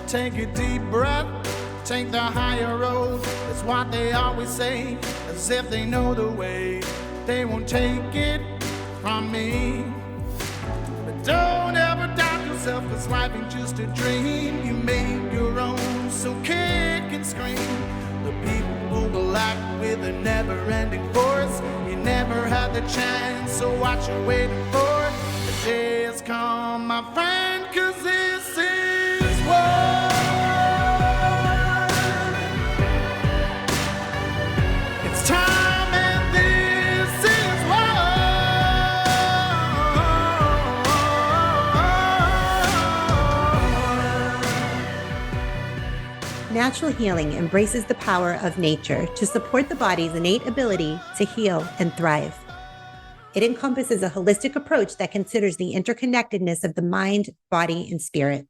Take a deep breath, take the higher road. That's what they always say, as if they know the way. They won't take it from me. But don't ever doubt yourself, cause life ain't just a dream. You made your own, so kick and scream. The people who will act with a never-ending force, you never had the chance, so what you waiting for? The day has come, my friend, cause this is war. It's time and this is war. Natural healing embraces the power of nature to support the body's innate ability to heal and thrive. It encompasses a holistic approach that considers the interconnectedness of the mind, body, and spirit.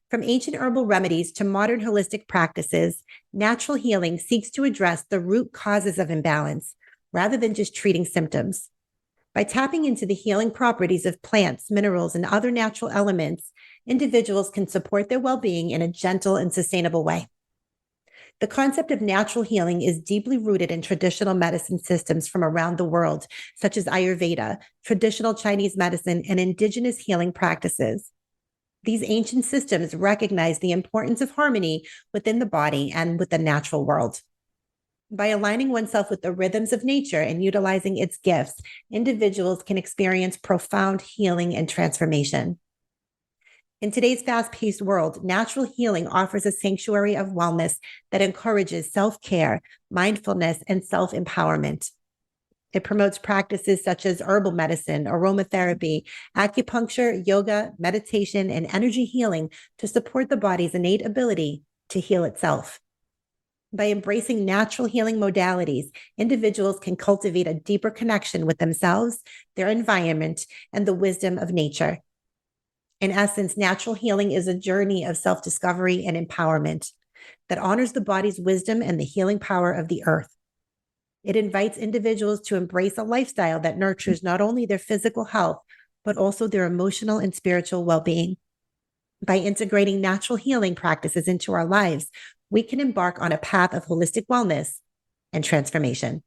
From ancient herbal remedies to modern holistic practices, natural healing seeks to address the root causes of imbalance rather than just treating symptoms. By tapping into the healing properties of plants, minerals, and other natural elements, individuals can support their well-being in a gentle and sustainable way. The concept of natural healing is deeply rooted in traditional medicine systems from around the world, such as Ayurveda, traditional Chinese medicine, and indigenous healing practices. These ancient systems recognize the importance of harmony within the body and with the natural world. By aligning oneself with the rhythms of nature and utilizing its gifts, individuals can experience profound healing and transformation. In today's fast-paced world, natural healing offers a sanctuary of wellness that encourages self-care, mindfulness, and self-empowerment. It promotes practices such as herbal medicine, aromatherapy, acupuncture, yoga, meditation, and energy healing to support the body's innate ability to heal itself. By embracing natural healing modalities, individuals can cultivate a deeper connection with themselves, their environment, and the wisdom of nature. In essence, natural healing is a journey of self-discovery and empowerment that honors the body's wisdom and the healing power of the earth. It invites individuals to embrace a lifestyle that nurtures not only their physical health, but also their emotional and spiritual well-being. By integrating natural healing practices into our lives, we can embark on a path of holistic wellness and transformation.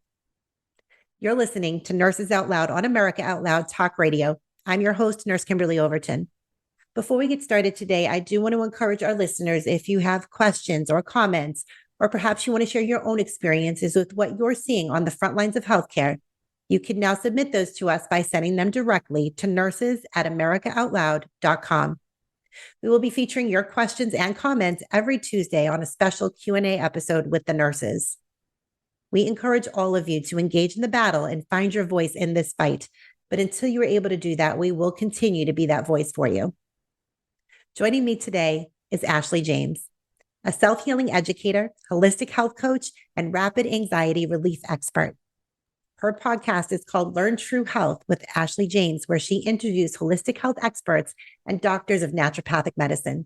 You're listening to Nurses Out Loud on America Out Loud Talk Radio. I'm your host, Nurse Kimberly Overton. Before we get started today, I do want to encourage our listeners, if you have questions or comments, or perhaps you want to share your own experiences with what you're seeing on the front lines of healthcare, you can now submit those to us by sending them directly to nurses@americaoutloud.com. We will be featuring your questions and comments every Tuesday on a special Q&A episode with the nurses. We encourage all of you to engage in the battle and find your voice in this fight. But until you are able to do that, we will continue to be that voice for you. Joining me today is Ashley James, a self-healing educator, holistic health coach, and rapid anxiety relief expert. Her podcast is called Learn True Health with Ashley James, where she interviews holistic health experts and doctors of naturopathic medicine.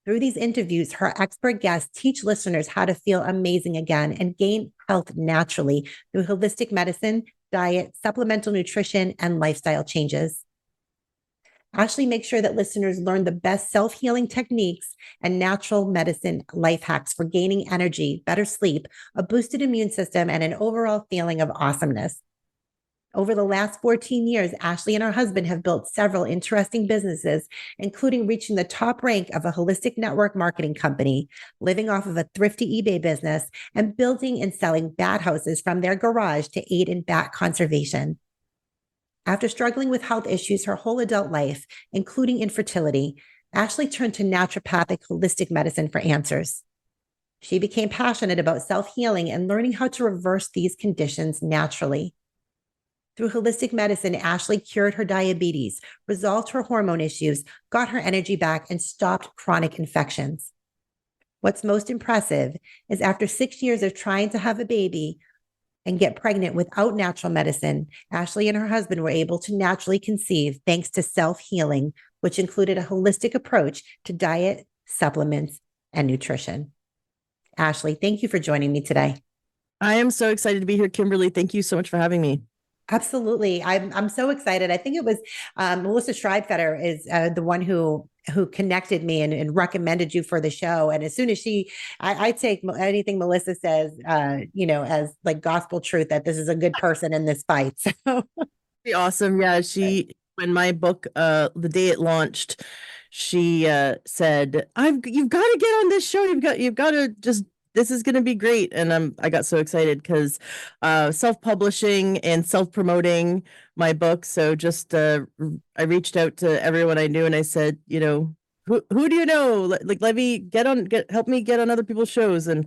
Through these interviews, her expert guests teach listeners how to feel amazing again and gain health naturally through holistic medicine, diet, supplemental nutrition, and lifestyle changes. Ashley makes sure that listeners learn the best self-healing techniques and natural medicine life hacks for gaining energy, better sleep, a boosted immune system, and an overall feeling of awesomeness. Over the last 14 years, Ashley and her husband have built several interesting businesses, including reaching the top rank of a holistic network marketing company, living off of a thrifty eBay business, and building and selling bat houses from their garage to aid in bat conservation. After struggling with health issues her whole adult life, including infertility, Ashley turned to naturopathic holistic medicine for answers. She became passionate about self-healing and learning how to reverse these conditions naturally. Through holistic medicine, Ashley cured her diabetes, resolved her hormone issues, got her energy back, and stopped chronic infections. What's most impressive is after 6 years of trying to have a baby and get pregnant without natural medicine, Ashley and her husband were able to naturally conceive thanks to self-healing, which included a holistic approach to diet, supplements, and nutrition. Ashley, thank you for joining me today. I am so excited to be here, Kimberly. Thank you so much for having me. Absolutely. I'm so excited. I think it was Melissa Schreibfetter is the one who connected me and recommended you for the show. And as soon as I take anything Melissa says, as like gospel truth that this is a good person in this fight. So Pretty awesome. Yeah, when my book, the day it launched, she said, you've got to get on this show. You've got to just, this is going to be great." And I got so excited because self-publishing and self-promoting my book. So just I reached out to everyone I knew and I said, who do you know? Like, let me help me get on other people's shows. And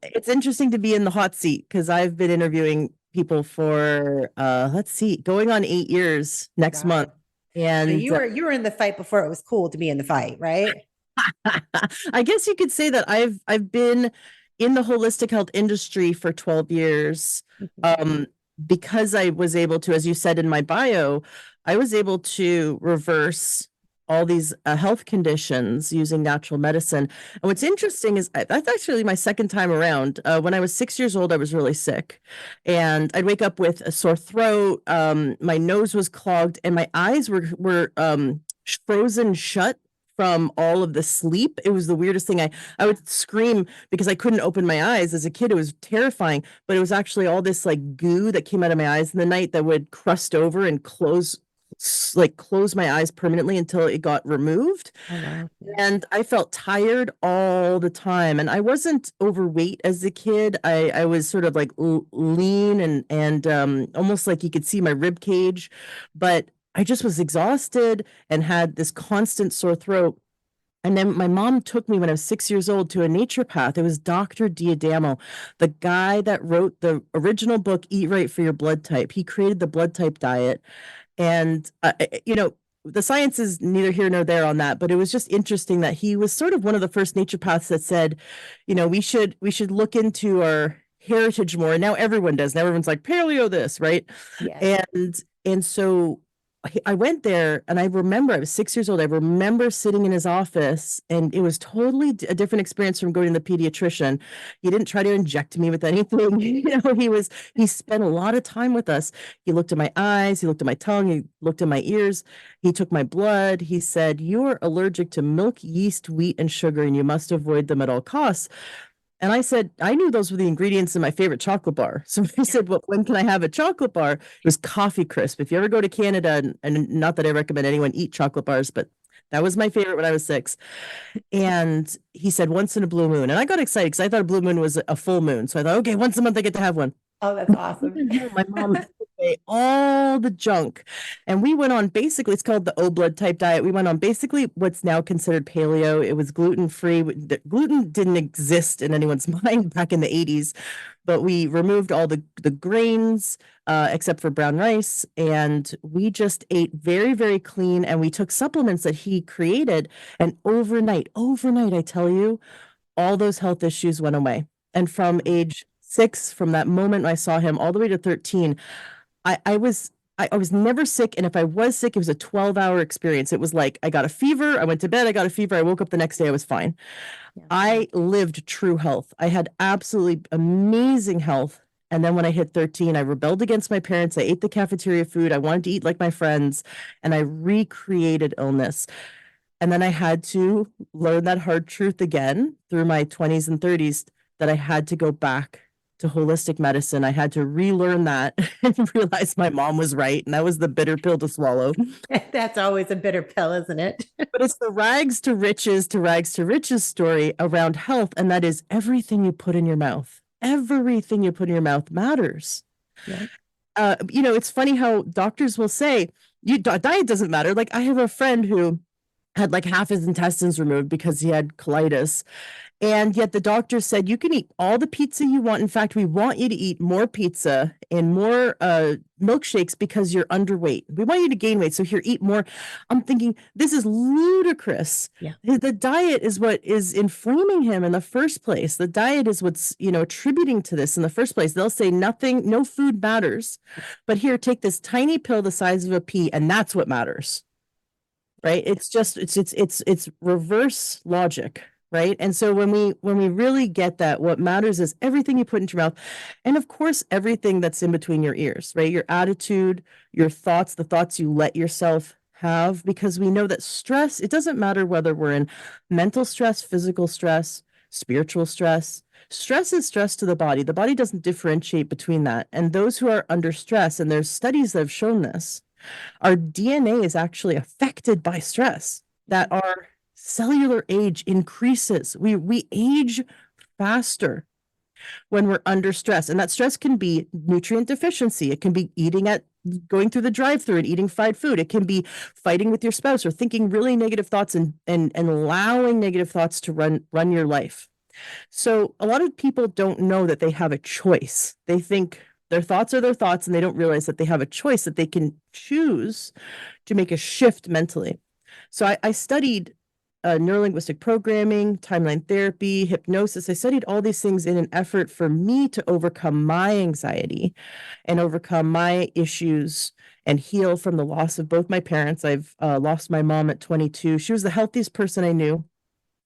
it's interesting to be in the hot seat because I've been interviewing people for let's see, going on 8 years next wow. month. And so you were in the fight before it was cool to be in the fight, right? I guess you could say that I've been in the holistic health industry for 12 years. Because I was able to, as you said in my bio, I was able to reverse all these health conditions using natural medicine. And what's interesting is that's actually my second time around. When I was 6 years old, I was really sick and I'd wake up with a sore throat. My nose was clogged and my eyes were frozen shut from all of the sleep. It was the weirdest thing. I would scream because I couldn't open my eyes as a kid. It was terrifying, but it was actually all this like goo that came out of my eyes in the night that would crust over and close my eyes permanently until it got removed. Oh, wow. And I felt tired all the time. And I wasn't overweight as a kid. I was sort of like lean and almost like you could see my rib cage, but I just was exhausted and had this constant sore throat. And then my mom took me when I was 6 years old to a naturopath. It was Dr. Diadamo, the guy that wrote the original book, Eat Right for Your Blood Type. He created the blood type diet. And, the science is neither here nor there on that, but it was just interesting that he was sort of one of the first naturopaths that said, we should look into our heritage more. And now everyone does. Now everyone's like paleo this, right? Yes. And so I went there and I remember I was 6 years old. I remember sitting in his office and it was totally a different experience from going to the pediatrician. He didn't try to inject me with anything. He spent a lot of time with us. He looked at my eyes, he looked at my tongue, he looked at my ears, he took my blood. He said, "You're allergic to milk, yeast, wheat, and sugar, and you must avoid them at all costs." And I said, I knew those were the ingredients in my favorite chocolate bar. So I said, "Well, when can I have a chocolate bar?" It was Coffee Crisp. If you ever go to Canada, and not that I recommend anyone eat chocolate bars, but that was my favorite when I was 6. And he said, "Once in a blue moon." And I got excited because I thought a blue moon was a full moon. So I thought, okay, once a month I get to have one. Oh, that's awesome. My mom took away all the junk. And we went on basically, it's called the O blood type diet. We went on basically what's now considered paleo. It was gluten-free. Gluten didn't exist in anyone's mind back in the 80s, but we removed all the grains, except for brown rice. And we just ate very, very clean. And we took supplements that he created. And overnight, I tell you, all those health issues went away. And from age 6, from that moment I saw him all the way to 13, I was never sick. And if I was sick, it was a 12-hour experience. It was like I got a fever, I went to bed, I got a fever, I woke up the next day, I was fine. Yeah. I lived true health. I had absolutely amazing health. And then when I hit 13, I rebelled against my parents. I ate the cafeteria food. I wanted to eat like my friends, and I recreated illness. And then I had to learn that hard truth again through my 20s and 30s that I had to go back to holistic medicine. I had to relearn that and realize my mom was right. And that was the bitter pill to swallow. That's always a bitter pill, isn't it? But it's the rags to riches story around health. And that is everything you put in your mouth. Everything you put in your mouth matters. Yeah. It's funny how doctors will say, diet doesn't matter. Like I have a friend who had like half his intestines removed because he had colitis. And yet the doctor said, you can eat all the pizza you want. In fact, we want you to eat more pizza and more milkshakes because you're underweight. We want you to gain weight. So here, eat more. I'm thinking, this is ludicrous. Yeah. The diet is what is inflaming him in the first place. The diet is what's, attributing to this in the first place. They'll say no food matters. But here, take this tiny pill the size of a pea, and that's what matters. Right? It's just, it's reverse logic. right? And so when we really get that, what matters is everything you put into your mouth, and of course everything that's in between your ears, right? Your attitude, your thoughts, the thoughts you let yourself have, because we know that stress, it doesn't matter whether we're in mental stress, physical stress, spiritual stress. Stress is stress to the body. The body doesn't differentiate between that. And those who are under stress, and there's studies that have shown this, our DNA is actually affected by stress, that our cellular age increases. We age faster when we're under stress. And that stress can be nutrient deficiency. It can be going through the drive-through and eating fried food. It can be fighting with your spouse or thinking really negative thoughts and allowing negative thoughts to run your life. So a lot of people don't know that they have a choice. They think their thoughts are their thoughts, and they don't realize that they have a choice, that they can choose to make a shift mentally. So I studied neurolinguistic programming, timeline therapy, hypnosis. I studied all these things in an effort for me to overcome my anxiety and overcome my issues and heal from the loss of both my parents. I've lost my mom at 22. She was the healthiest person I knew,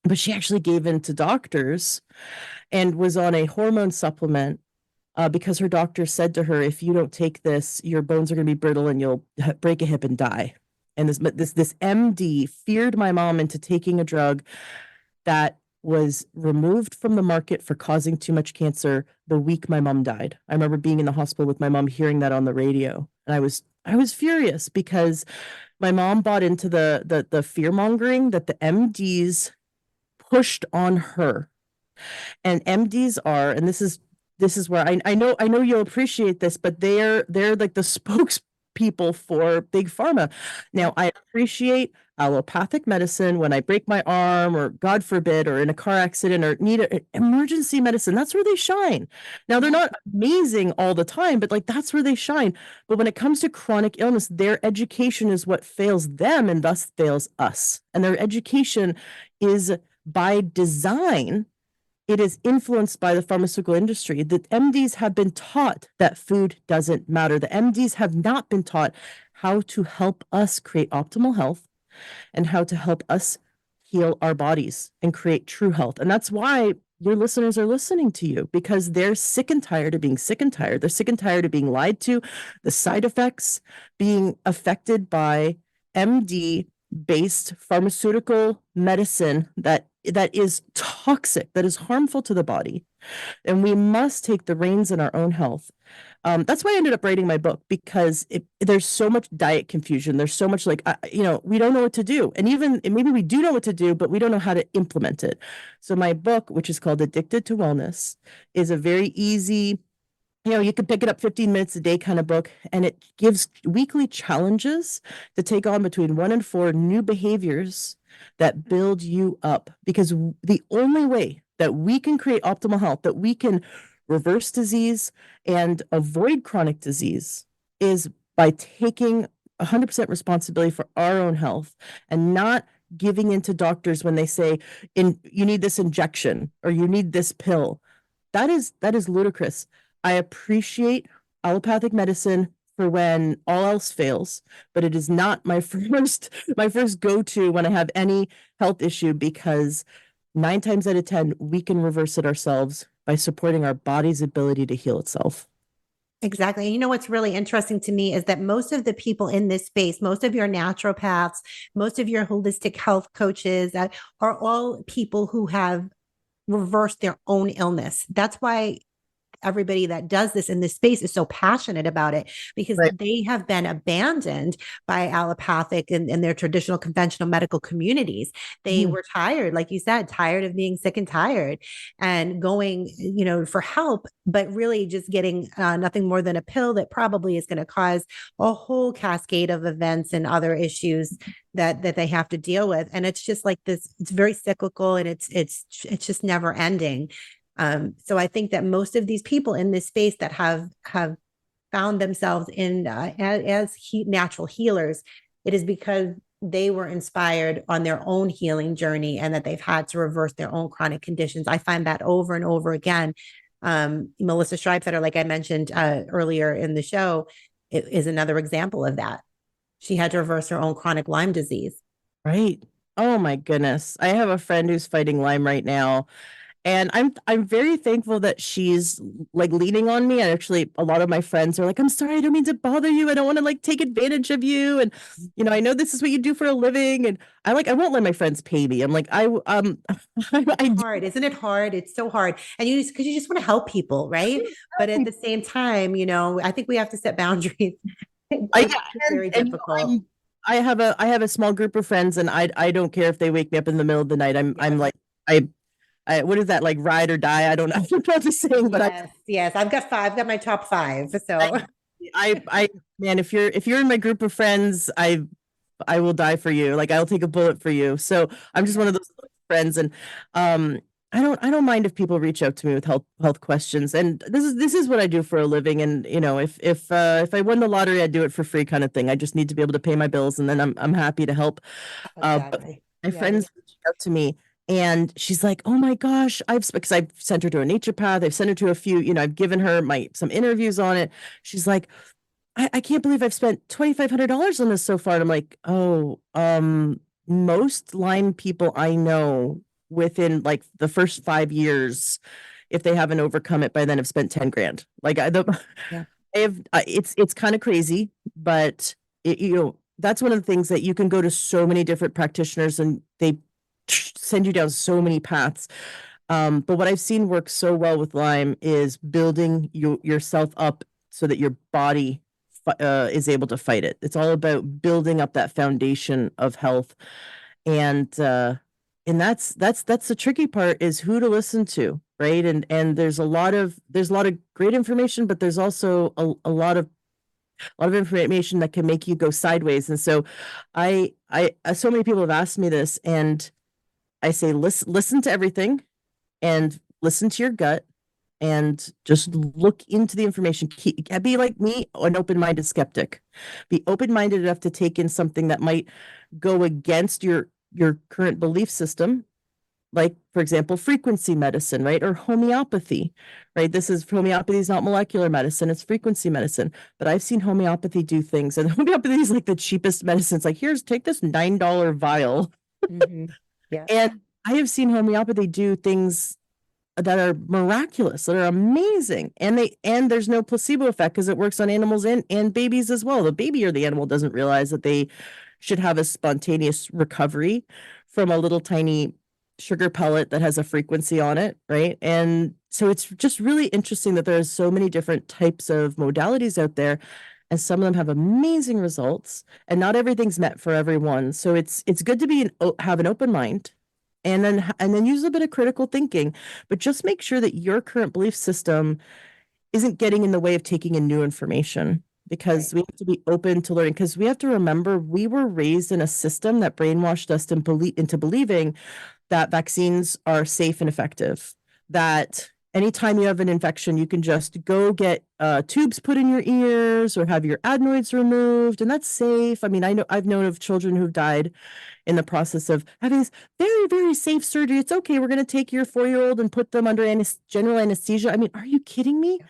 but she actually gave in to doctors and was on a hormone supplement because her doctor said to her, if you don't take this, your bones are going to be brittle and you'll break a hip and die. And this MD feared my mom into taking a drug that was removed from the market for causing too much cancer the week my mom died. I remember being in the hospital with my mom, hearing that on the radio, and I was furious because my mom bought into the fear mongering that the MDs pushed on her. And MDs are, and this is where I know you'll appreciate this, but they're like the spokespeople for big pharma. Now, I appreciate allopathic medicine when I break my arm or God forbid, or in a car accident or need an emergency medicine. That's where they shine. Now, they're not amazing all the time, but like that's where they shine. But when it comes to chronic illness, their education is what fails them and thus fails us. And their education is by design. It is influenced by the pharmaceutical industry. The MDs have been taught that food doesn't matter. The MDs have not been taught how to help us create optimal health and how to help us heal our bodies and create true health. And that's why your listeners are listening to you, because they're sick and tired of being sick and tired. They're sick and tired of being lied to, the side effects, being affected by MD based pharmaceutical medicine that is toxic, that is harmful to the body. And we must take the reins in our own health. That's why I ended up writing my book, because there's so much diet confusion. There's so much we don't know what to do. And maybe we do know what to do, but we don't know how to implement it. So my book, which is called Addicted to Wellness, is a very easy, you can pick it up 15 minutes a day kind of book, and it gives weekly challenges to take on between 1 and 4 new behaviors that build you up. Because the only way that we can create optimal health, that we can reverse disease and avoid chronic disease, is by taking 100% responsibility for our own health and not giving in to doctors when they say, you need this injection or you need this pill. That is ludicrous. I appreciate allopathic medicine for when all else fails, but it is not my first go-to when I have any health issue, because 9 times out of 10, we can reverse it ourselves by supporting our body's ability to heal itself. Exactly. You know, what's really interesting to me is that most of the people in this space, most of your naturopaths, most of your holistic health coaches are all people who have reversed their own illness. That's why everybody that does this in this space is so passionate about it, because they have been abandoned by allopathic and their traditional conventional medical communities. They were tired, like you said, tired of being sick and tired and going, for help, but really just getting nothing more than a pill that probably is going to cause a whole cascade of events and other issues that they have to deal with. And it's just like this, it's very cyclical, and it's just never ending. So I think that most of these people in this space that have found themselves in as natural healers, it is because they were inspired on their own healing journey and that they've had to reverse their own chronic conditions. I find that over and over again. Melissa Schreibfeder, like I mentioned earlier in the show, is another example of that. She had to reverse her own chronic Lyme disease. Right. Oh my goodness. I have a friend who's fighting Lyme right now. And I'm very thankful that she's like leaning on me. And actually, a lot of my friends are like, "I'm sorry, I don't mean to bother you. I don't want to like take advantage of you. And I know this is what you do for a living." And I won't let my friends pay me. I'm like, I do. Hard, isn't it hard? It's so hard. And because you just want to help people, right? But at the same time, I think we have to set boundaries. I It's very and difficult. I have a small group of friends, and I don't care if they wake me up in the middle of the night. I'm Yes. like I what is that, like, ride or die? I don't know. I don't know what to saying, but Yes, yes. I've got five. I've got my top five. I So I man, if you're in my group of friends, I will die for you. Like, I'll take a bullet for you. So I'm just one of those friends, and um, I don't mind if people reach out to me with health questions. And this is what I do for a living. And if I won the lottery, I'd do it for free, kind of thing. I just need to be able to pay my bills, and then I'm happy to help. But exactly. my Yeah. friends reached out to me. And she's like, "Oh my gosh, because I've sent her to a naturopath. I've sent her to a few, I've given her some interviews on it." She's like, I can't believe I've spent $2,500 on this so far. And I'm like, "Oh, most Lyme people I know within like the first 5 years, if they haven't overcome it by then, have spent 10 grand. Like, Yeah. it's kind of crazy, but that's one of the things that you can go to so many different practitioners and they send you down so many paths. But what I've seen work so well with Lyme is building yourself up so that your body is able to fight it. It's all about building up that foundation of health, and that's the tricky part, is who to listen to, right? And there's a lot of great information, but there's also a lot of information that can make you go sideways. And so, I so many people have asked me this, and I say, listen to everything, and listen to your gut, and just look into the information. Be like me, an open-minded skeptic. Be open-minded enough to take in something that might go against your current belief system, like, for example, frequency medicine, right? Or homeopathy, right? Homeopathy is not molecular medicine, it's frequency medicine. But I've seen homeopathy do things, and homeopathy is like the cheapest medicine. It's like, take this $9 vial. Mm-hmm. Yeah. And I have seen homeopathy do things that are miraculous, that are amazing. And there's no placebo effect because it works on animals and babies as well. The baby or the animal doesn't realize that they should have a spontaneous recovery from a little tiny sugar pellet that has a frequency on it, right? And so it's just really interesting that there's so many different types of modalities out there, and some of them have amazing results, and not everything's meant for everyone. So it's good to have an open mind, and then use a bit of critical thinking, but just make sure that your current belief system isn't getting in the way of taking in new information, because Right. we have to be open to learning. Because we have to remember, we were raised in a system that brainwashed us into believing that vaccines are safe and effective, that anytime you have an infection, you can just go get tubes put in your ears or have your adenoids removed, and that's safe. I mean, I've known of children who've died in the process of having this very, very safe surgery. It's okay. We're going to take your 4-year-old and put them under general anesthesia. I mean, are you kidding me?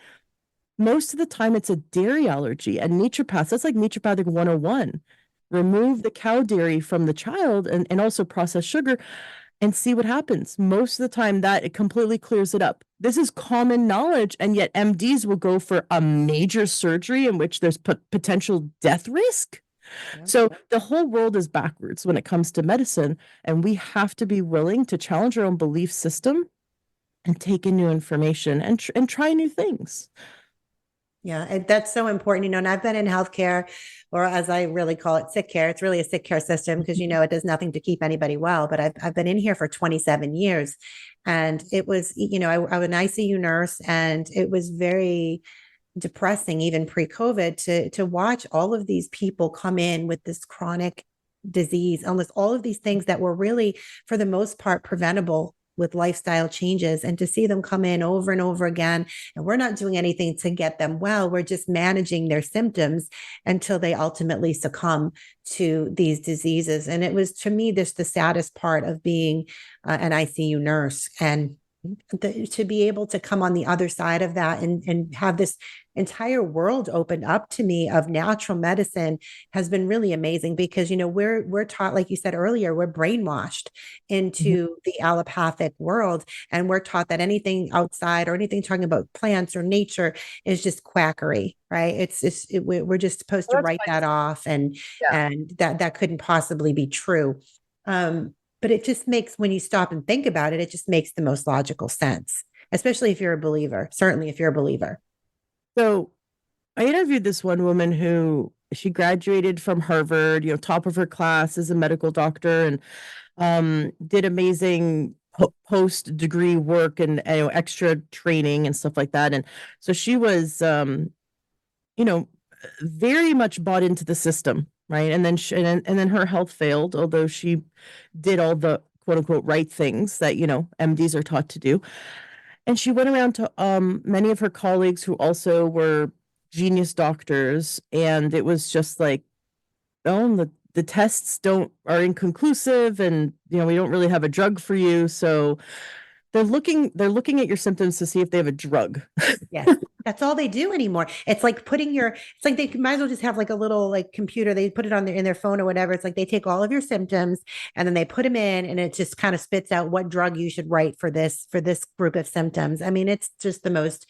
Most of the time it's a dairy allergy, and naturopaths, that's like naturopathic 101. Remove the cow dairy from the child, and also processed sugar, and see what happens. Most of the time that it completely clears it up. This is common knowledge, and yet MDs will go for a major surgery in which there's potential death risk. Yeah. So the whole world is backwards when it comes to medicine, and we have to be willing to challenge our own belief system and take in new information, and try new things. Yeah, and that's so important, and I've been in healthcare, or as I really call it, sick care. It's really a sick care system because, it does nothing to keep anybody well. But I've been in here for 27 years, and it was, I was an ICU nurse, and it was very depressing, even pre-COVID, to watch all of these people come in with this chronic disease, almost all of these things that were really, for the most part, preventable with lifestyle changes, and to see them come in over and over again, and we're not doing anything to get them well. We're just managing their symptoms until they ultimately succumb to these diseases. And it was, to me, this the saddest part of being an ICU nurse. And to be able to come on the other side of that and have this entire world opened up to me of natural medicine has been really amazing because we're taught, like you said earlier, we're brainwashed into the allopathic world, and we're taught that anything outside or anything talking about plants or nature is just quackery, right? We're just supposed to Well, that's write that off, and Yeah. that couldn't possibly be true. But it just makes, when you stop and think about it, it just makes the most logical sense, especially if you're a believer. Certainly, if you're a believer. So I interviewed this one woman who she graduated from Harvard, top of her class as a medical doctor, and did amazing post degree work and extra training and stuff like that. And so she was, you know, very much bought into the system, right? And then and then her health failed, although she did all the quote unquote right things that MDs are taught to do. And she went around to many of her colleagues who also were genius doctors, and it was just like, oh, the tests are inconclusive, and we don't really have a drug for you. So they're looking at your symptoms to see if they have a drug. Yes. That's all they do anymore. It's like it's like they might as well just have like a little like computer. They put it on in their phone or whatever. It's like they take all of your symptoms and then they put them in, and it just kind of spits out what drug you should write for this group of symptoms. I mean, it's just the most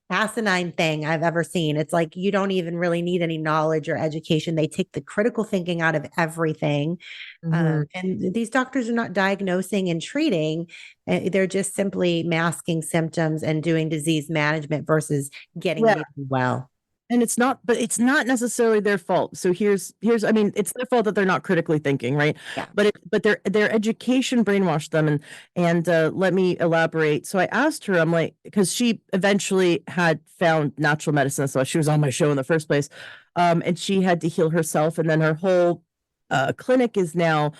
asinine thing I've ever seen. It's like you don't even really need any knowledge or education. They take the critical thinking out of everything. And these doctors are not diagnosing and treating. They're just simply masking symptoms and doing disease management versus getting Yeah. well. And but it's not necessarily their fault. So I mean, it's their fault that they're not critically thinking, right? Yeah. But their education brainwashed them. And let me elaborate. So I asked her, I'm like, because she eventually had found natural medicine, so she was on my show in the first place. And she had to heal herself, and then her whole clinic is now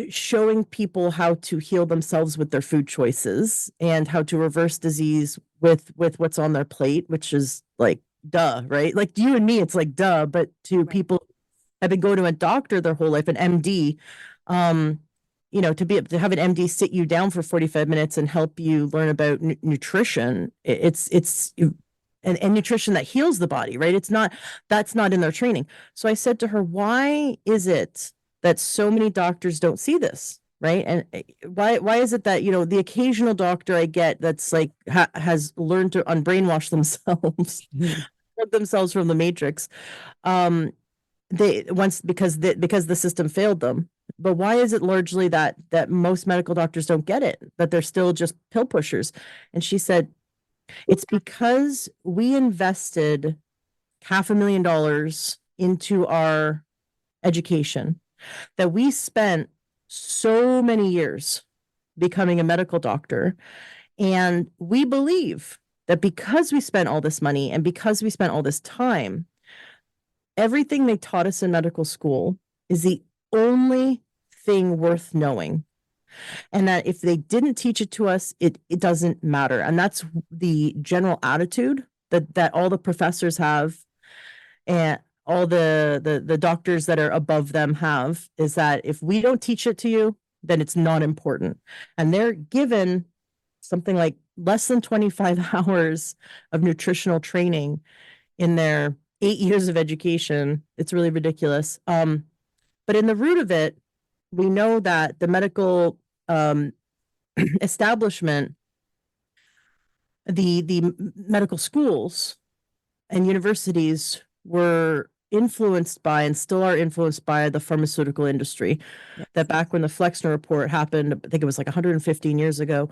showing people how to heal themselves with their food choices and how to reverse disease with what's on their plate, which is like duh, right? Like you and me, it's like duh, but to people have been going to a doctor their whole life, an MD, to be able to have an MD sit you down for 45 minutes and help you learn about nutrition, and nutrition that heals the body, right? That's not in their training. So I said to her, why is it that so many doctors don't see this? Right. And why is it that, the occasional doctor I get that's like has learned to unbrainwash themselves, plug themselves from the matrix, because the system failed them. But why is it largely that most medical doctors don't get it, that they're still just pill pushers? And she said, it's because we invested $500,000 into our education, that we spent so many years becoming a medical doctor. And we believe that because we spent all this money and because we spent all this time, everything they taught us in medical school is the only thing worth knowing. And that if they didn't teach it to us, it doesn't matter. And that's the general attitude that all the professors have, and all the doctors that are above them have, is that if we don't teach it to you, then it's not important. And they're given something like less than 25 hours of nutritional training in their 8 years of education. It's really ridiculous. But in the root of it, we know that the medical establishment, the medical schools and universities were influenced by, and still are influenced by, the pharmaceutical industry. Yes. That back when the Flexner report happened, I think it was like 115 years ago,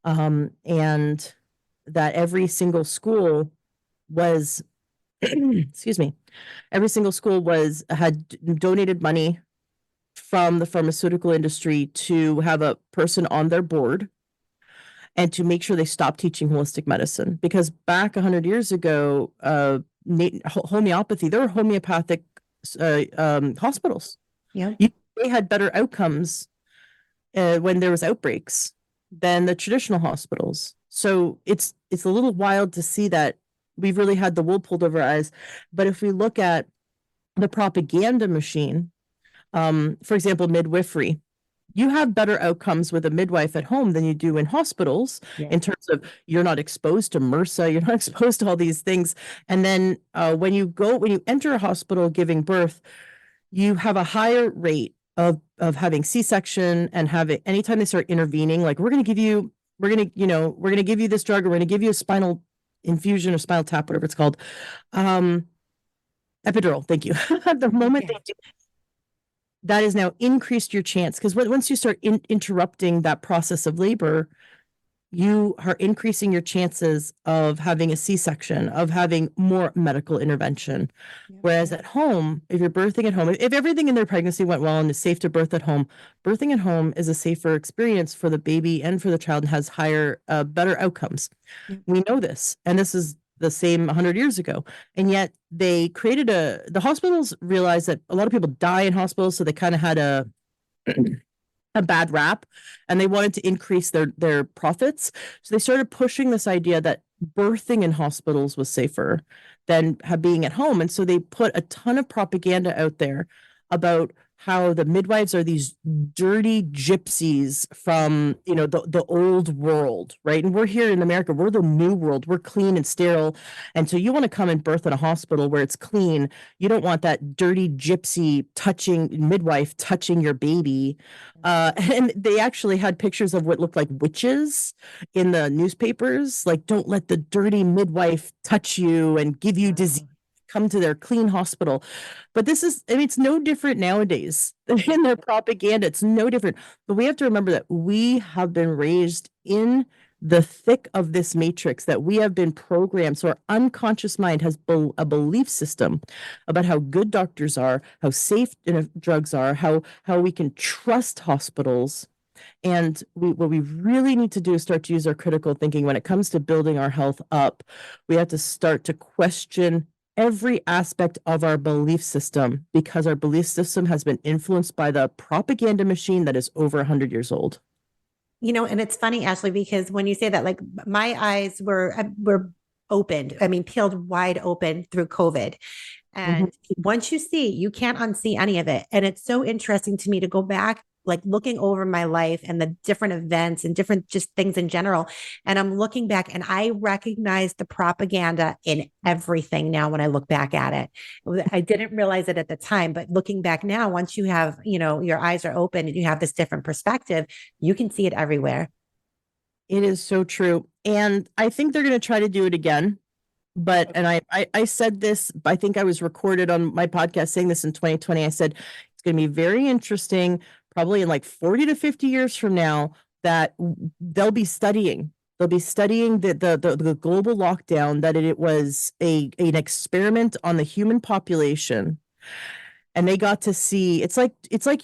and that every single school was, excuse me, every single school had donated money from the pharmaceutical industry to have a person on their board and to make sure they stop teaching holistic medicine. Because back 100 years ago, homeopathy, there were homeopathic hospitals. Yeah. They had better outcomes when there was outbreaks than the traditional hospitals. So it's a little wild to see that we've really had the wool pulled over our eyes. But if we look at the propaganda machine, for example, midwifery, You have better outcomes with a midwife at home than you do in hospitals in terms of you're not exposed to MRSA, you're not exposed to all these things. And then when you enter a hospital giving birth, you have a higher rate of having C-section and having anytime they start intervening, like we're going to give you this drug, or we're going to give you a spinal infusion or spinal tap, whatever it's called. Epidural. Thank you. The moment they do, that has now increased your chance, because once you start interrupting that process of labor, you are increasing your chances of having a C-section, of having more medical intervention. Whereas at home, if you're birthing at home, if everything in their pregnancy went well and is safe to birth at home, birthing at home is a safer experience for the baby and for the child, and has better outcomes. We know this, and this is the same 100 years ago. And yet they created the hospitals realized that a lot of people die in hospitals, so they kind of had a bad rap, and they wanted to increase their profits. So they started pushing this idea that birthing in hospitals was safer than being at home. And so they put a ton of propaganda out there about how the midwives are these dirty gypsies from, the old world, right? And we're here in America, we're the new world, we're clean and sterile. And so you want to come and birth in a hospital where it's clean. You don't want that dirty gypsy midwife touching your baby. And they actually had pictures of what looked like witches in the newspapers, like, don't let the dirty midwife touch you and give you disease. Come to their clean hospital. But it's no different nowadays in their propaganda. It's no different. But we have to remember that we have been raised in the thick of this matrix, that we have been programmed. So our unconscious mind has a belief system about how good doctors are, how safe drugs are, how we can trust hospitals. And what we really need to do is start to use our critical thinking when it comes to building our health up. We have to start to question every aspect of our belief system, because our belief system has been influenced by the propaganda machine that is over 100 years old. And it's funny, Ashley, because when you say that, like, my eyes were opened, peeled wide open through COVID. And once you see, you can't unsee any of it. And it's so interesting to me to go back, like looking over my life and the different events and different just things in general. And I'm looking back and I recognize the propaganda in everything now when I look back at it. I didn't realize it at the time, but looking back now, once you have, your eyes are open and you have this different perspective, you can see it everywhere. It is so true. And I think they're going to try to do it again. But, and I said this, I think I was recorded on my podcast saying this in 2020. I said, it's going to be very interesting, probably in like 40 to 50 years from now, that they'll be studying the global lockdown, that it was an experiment on the human population. And they got to see, it's like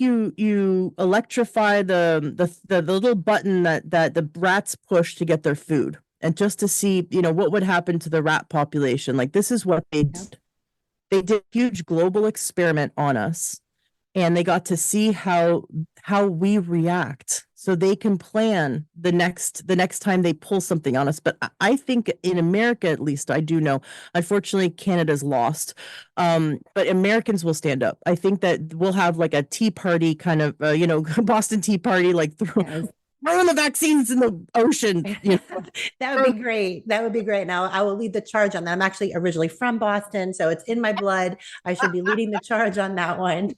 you electrify the little button that the rats push to get their food. And just to see, what would happen to the rat population. Like, this is what they did. They did a huge global experiment on us, and they got to see how we react, so they can plan the next time they pull something on us. But I think in America, at least, I do know, unfortunately, Canada's lost. But Americans will stand up. I think that we'll have like a tea party kind of, Boston Tea Party, like throwing the vaccines in the ocean. That would be great. That would be great. Now I will lead the charge on that. I'm actually originally from Boston, so it's in my blood. I should be leading the charge on that one.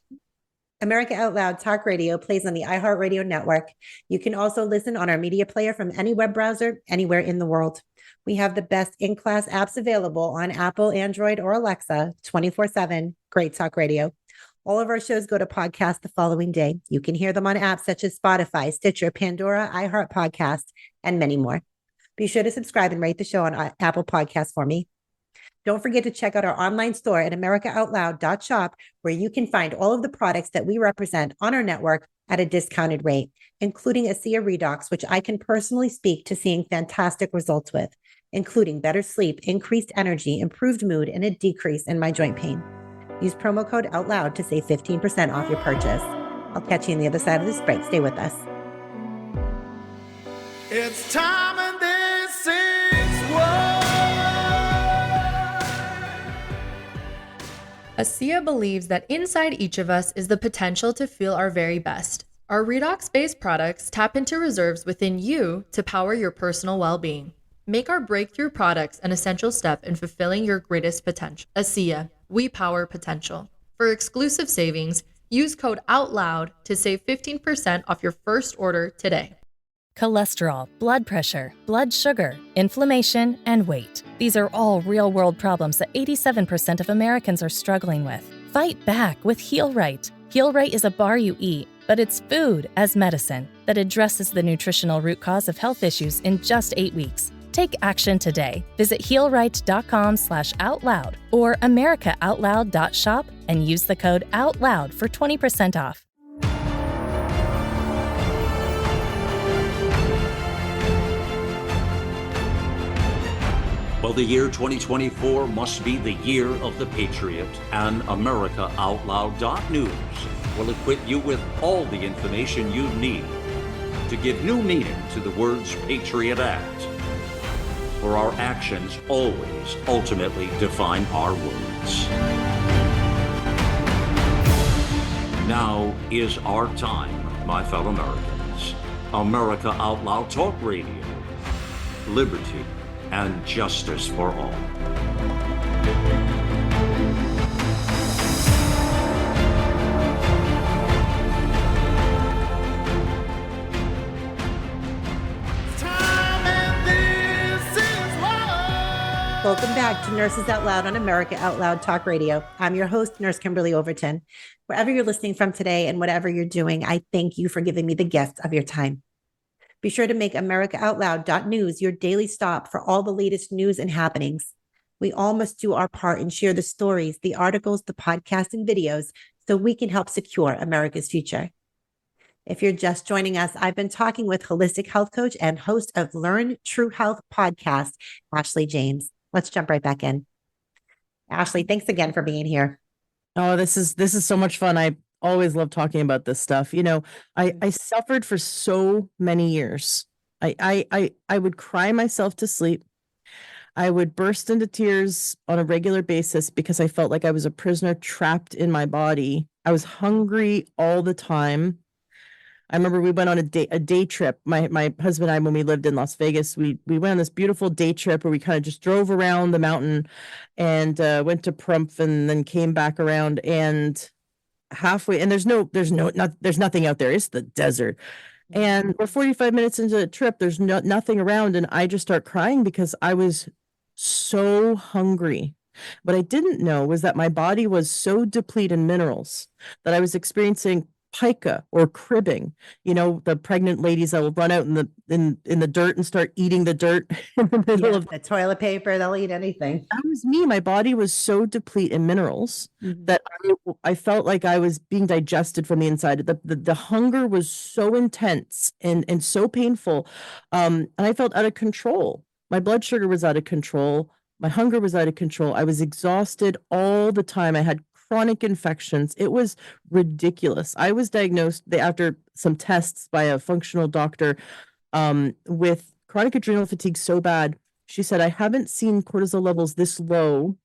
America Out Loud Talk Radio plays on the iHeartRadio network. You can also listen on our media player from any web browser, anywhere in the world. We have the best in-class apps available on Apple, Android, or Alexa, 24/7. Great Talk Radio. All of our shows go to podcast the following day. You can hear them on apps such as Spotify, Stitcher, Pandora, iHeart Podcast, and many more. Be sure to subscribe and rate the show on Apple Podcasts for me. Don't forget to check out our online store at americaoutloud.shop, where you can find all of the products that we represent on our network at a discounted rate, including ASEA Redox, which I can personally speak to seeing fantastic results with, including better sleep, increased energy, improved mood, and a decrease in my joint pain. Use promo code OUTLOUD to save 15% off your purchase. I'll catch you on the other side of this break. Stay with us. It's time and this is what. ASEA believes that inside each of us is the potential to feel our very best. Our redox-based products tap into reserves within you to power your personal well-being. Make our breakthrough products an essential step in fulfilling your greatest potential. ASEA, we power potential. For exclusive savings, use code OUTLOUD to save 15% off your first order today. Cholesterol, blood pressure, blood sugar, inflammation, and weight. These are all real-world problems that 87% of Americans are struggling with. Fight back with Heal Right. Heal Right is a bar you eat, but it's food as medicine that addresses the nutritional root cause of health issues in just 8 weeks. Take action today. Visit healright.com/outloud or americaoutloud.shop and use the code OUTLOUD for 20% off. Well, the year 2024 must be the year of the Patriot, and AmericaOutloud.news will equip you with all the information you need to give new meaning to the words Patriot Act. For our actions always ultimately define our words. Now is our time, my fellow Americans. America Out Loud Talk Radio. Liberty and justice for all. Welcome back to Nurses Out Loud on America Out Loud Talk Radio. I'm your host, Nurse Kimberly Overton. Wherever you're listening from today and whatever you're doing, I thank you for giving me the gift of your time. Be sure to make AmericaOutloud.news your daily stop for all the latest news and happenings. We all must do our part and share the stories, the articles, the podcasts, and videos so we can help secure America's future. If you're just joining us, I've been talking with holistic health coach and host of Learn True Health podcast, Ashley James. Let's jump right back in. Ashley, thanks again for being here. Oh, this is so much fun. I always love talking about this stuff. You know, I suffered for so many years. I would cry myself to sleep. I would burst into tears on a regular basis because I felt like I was a prisoner trapped in my body. I was hungry all the time. I remember we went on a day trip. My husband and I, when we lived in Las Vegas, we went on this beautiful day trip where we kind of just drove around the mountain and went to Prump and then came back around, and halfway, and there's nothing out there. It's the desert. And we're 45 minutes into the trip. There's nothing around. And I just start crying because I was so hungry. What I didn't know was that my body was so depleted in minerals that I was experiencing pica or cribbing. You know, the pregnant ladies that will run out in the dirt and start eating the dirt in the middle of the toilet paper. They'll eat anything. That was me. My body was so depleted in minerals that I felt like I was being digested from the inside. The hunger was so intense and so painful. And I felt out of control. My blood sugar was out of control. My hunger was out of control. I was exhausted all the time. I had chronic infections. It was ridiculous. I was diagnosed after some tests by a functional doctor with chronic adrenal fatigue so bad. She said, I haven't seen cortisol levels this low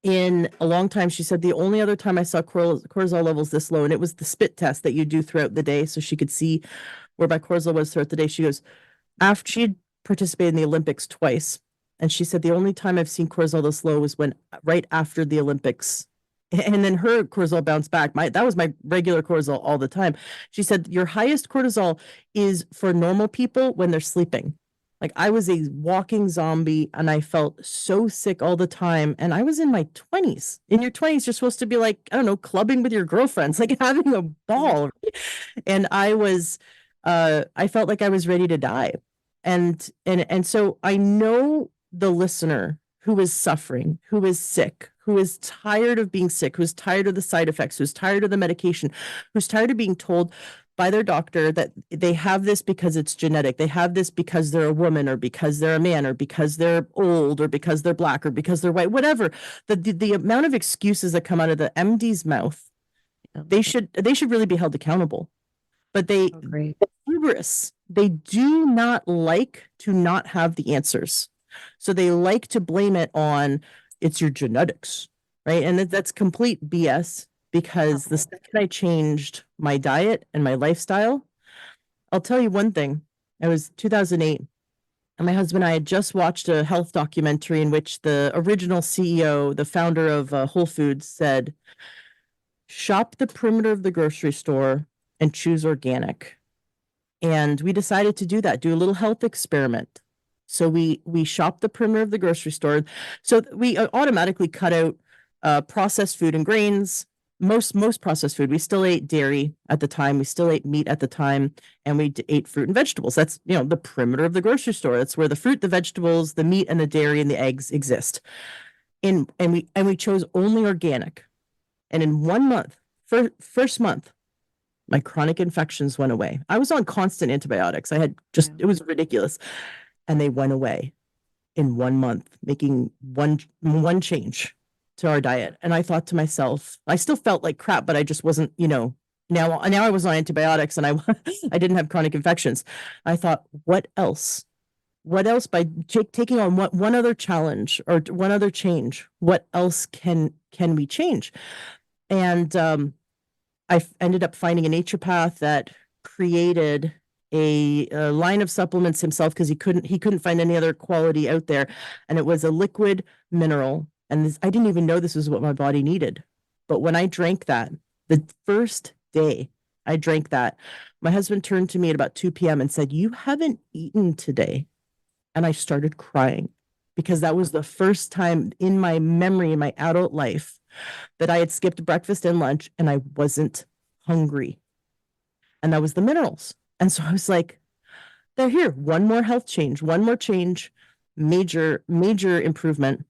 in a long time. She said the only other time I saw cortisol levels this low, and it was the spit test that you do throughout the day so she could see where my cortisol was throughout the day. She goes, after she had participated in the Olympics twice, and she said the only time I've seen cortisol this low was when right after the Olympics. And then her cortisol bounced back. That was my regular cortisol all the time. She said, your highest cortisol is for normal people when they're sleeping. Like, I was a walking zombie and I felt so sick all the time. And I was in my 20s. In your 20s, you're supposed to be like, I don't know, clubbing with your girlfriends, like having a ball. And I felt like I was ready to die. And so I know the listener who is suffering, who is sick, who is tired of being sick, who's tired of the side effects, who's tired of the medication, who's tired of being told by their doctor that they have this because it's genetic. They have this because they're a woman, or because they're a man, or because they're old, or because they're black, or because they're white, whatever. The amount of excuses that come out of the MD's mouth, they should really be held accountable. But they're hubris. They do not like to not have the answers. So they like to blame it on, it's your genetics, right? And that's complete BS, because the second I changed my diet and my lifestyle. I'll tell you one thing. It was 2008. And my husband and I had just watched a health documentary in which the original CEO, the founder of Whole Foods, said, shop the perimeter of the grocery store and choose organic. And we decided to do that, do a little health experiment. So we shopped the perimeter of the grocery store. So we automatically cut out processed food and grains, most processed food. We still ate dairy at the time. We still ate meat at the time, and we ate fruit and vegetables. That's, the perimeter of the grocery store. That's where the fruit, the vegetables, the meat, and the dairy and the eggs exist. And we chose only organic. And in 1 month, first month, my chronic infections went away. I was on constant antibiotics. I had it was ridiculous. And they went away in 1 month, making one change to our diet. And I thought to myself, I still felt like crap, but I just wasn't, now I was on antibiotics and I didn't have chronic infections. I thought, what else? What else, by taking on one other challenge or one other change, what else can we change? And I ended up finding a naturopath that created a line of supplements himself because he couldn't find any other quality out there. And it was a liquid mineral. And I didn't even know this was what my body needed. But when I drank that, the first day I drank that, my husband turned to me at about 2 p.m. and said, you haven't eaten today. And I started crying because that was the first time in my memory, in my adult life, that I had skipped breakfast and lunch and I wasn't hungry. And that was the minerals. And so I was like, they're here. One more health change, one more change, major improvement.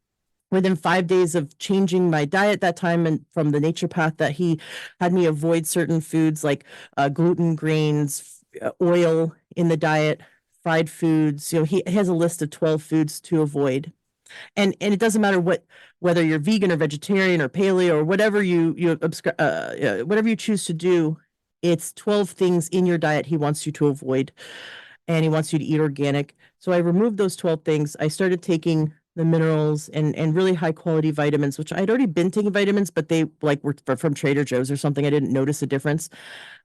Within 5 days of changing my diet that time, and from the naturopath that he had me avoid certain foods like gluten, grains, oil in the diet, fried foods. He has a list of 12 foods to avoid. And it doesn't matter whether you're vegan or vegetarian or paleo or whatever whatever you choose to do, it's 12 things in your diet he wants you to avoid, and he wants you to eat organic. So I removed those 12 things. I started taking the minerals and really high quality vitamins, which I'd already been taking vitamins, but they were from Trader Joe's or something. I didn't notice a difference.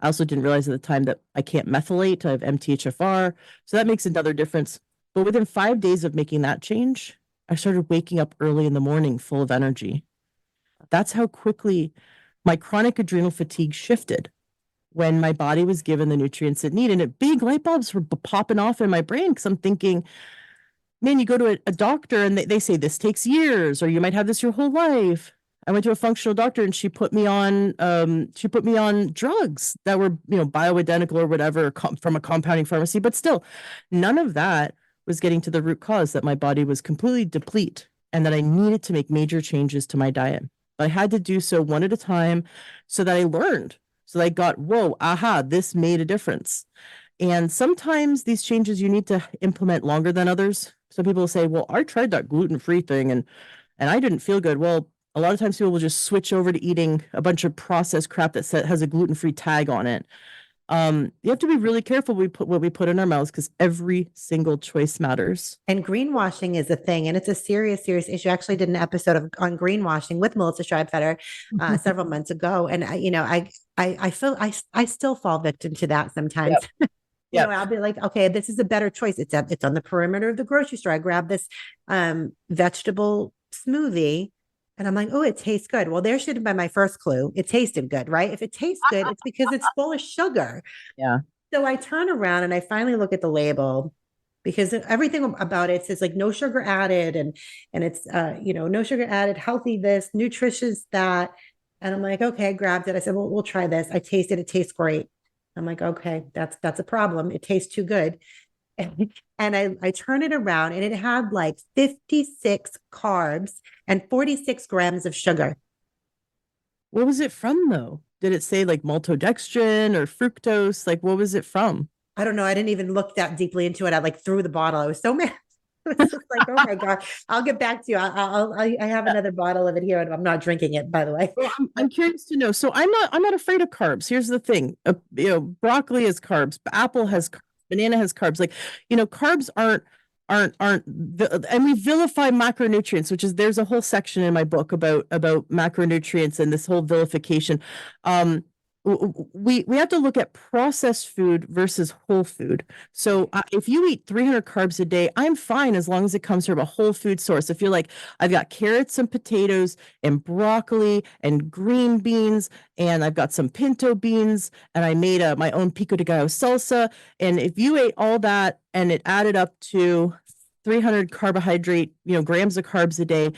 I also didn't realize at the time that I can't methylate. I have MTHFR. So that makes another difference. But within 5 days of making that change, I started waking up early in the morning full of energy. That's how quickly my chronic adrenal fatigue shifted when my body was given the nutrients it needed. And big light bulbs were popping off in my brain because I'm thinking, man, you go to a doctor and they say this takes years, or you might have this your whole life. I went to a functional doctor and she put me on drugs that were, bioidentical or whatever from a compounding pharmacy, but still none of that was getting to the root cause, that my body was completely deplete and that I needed to make major changes to my diet. But I had to do so one at a time so that I learned, so that I got, whoa, aha, this made a difference. And sometimes these changes you need to implement longer than others. Some people say, well, I tried that gluten-free thing and I didn't feel good. Well, a lot of times people will just switch over to eating a bunch of processed crap that has a gluten-free tag on it. You have to be really careful what we put in our mouths, because every single choice matters. And greenwashing is a thing, and it's a serious issue. I actually did an episode on greenwashing with Melissa Schreibfetter several months ago, and I feel I still fall victim to that sometimes. Yep. I'll be like, okay, this is a better choice. It's on the perimeter of the grocery store. I grab this vegetable smoothie. And I'm like, oh, it tastes good. Well, there should have been my first clue. It tasted good, right? If it tastes good, it's because it's full of sugar. Yeah. So I turn around and I finally look at the label, because everything about it says like no sugar added, and it's no sugar added, healthy this, nutritious that. And I'm like, okay, I grabbed it. I said, well, we'll try this. I tasted it. Tastes great. I'm like, okay, that's a problem. It tastes too good. And I turn it around and it had like 56 carbs and 46 grams of sugar. What was it from though? Did it say like maltodextrin or fructose? Like, what was it from? I don't know. I didn't even look that deeply into it. I like threw the bottle. I was so mad. It was just like, oh my God, I'll get back to you. I have another bottle of it here, and I'm not drinking it, by the way. Well, I'm curious to know. So I'm not afraid of carbs. Here's the thing. Broccoli has carbs. Apple has carbs. Banana has carbs. Like, carbs aren't, and we vilify macronutrients, which is, there's a whole section in my book about macronutrients and this whole vilification. we have to look at processed food versus whole food. So if you eat 300 carbs a day, I'm fine as long as it comes from a whole food source. If you're like, I've got carrots and potatoes and broccoli and green beans, and I've got some pinto beans, and I made my own pico de gallo salsa. And if you ate all that and it added up to 300 carbohydrate, grams of carbs a day,